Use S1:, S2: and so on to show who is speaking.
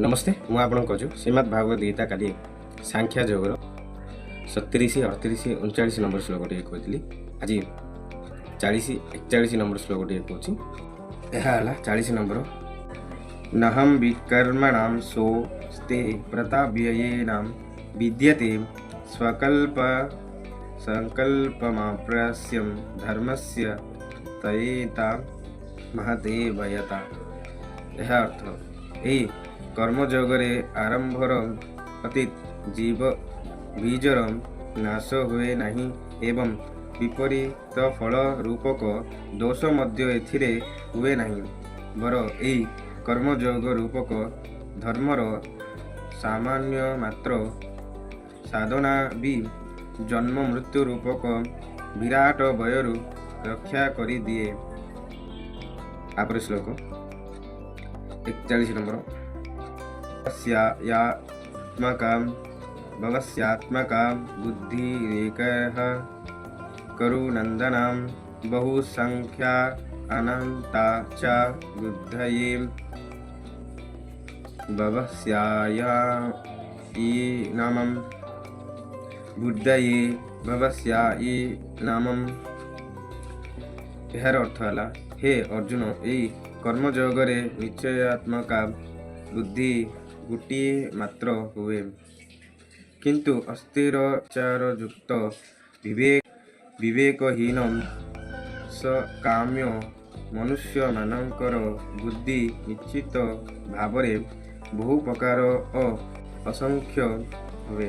S1: नमस्ते ମୁଁ ଆପଣଙ୍କୁ କହୁଛୁ ଶ୍ରୀମଦ୍ ଭାଗବତ ଗୀତା କାଲି ସାଂଖ୍ୟ ଯୋଗର 37, 38, 39 ନମ୍ବର ଶ୍ଲୋକଟିଏ କହିଥିଲି। ଆଜି 40, 41 ନମ୍ବର ଶ୍ଲୋକଟିଏ କହୁଛି। ଏହା ହେଲା 40 ନମ୍ବର। ନହଂ ବିକର୍ମଣାଂ ସୋସ୍ତେ ପ୍ରତାବ୍ୟୟେନାଂ ବିଦ୍ୟତେ ସ୍ୱକଳ୍ପ ସଂକଳ୍ପମାପ୍ରସ୍ୟଂ ଧର୍ମସ୍ୟ ତୟେତା ମହତେ ଭୟତା। ଏହା ଅର୍ଥ ଏହି कर्मयोगरे आरंभर अतीत जीव बीजर नाश हुए नहीं एवं विपरीत फल रूपक दोष मध्य एथिरे हुए नहीं। बर यही कर्मयोग रूपक धर्मर सामान्य मात्र साधना भी जन्म मृत्यु रूपक विराट भयरु रक्षा करी दिए। आप श्लोक 41 नंबर। भवस्यात्मका बुद्धिरेकः करुनन्दनां बहुसंख्या अनन्ता च बुद्धये भवस्यायीनामं बुद्धये भवस्यायीनामं। एहार अर्थ है हे अर्जुन यही कर्मयोगरे निश्चयात्मका बुद्धि गोटिए मात्र हुए किंतु अस्थिरचारयुक्त विवेकहीन सकाम्य मनुष्य मानकर बुद्धि निश्चित भावरे बहु प्रकार असंख्य हुए।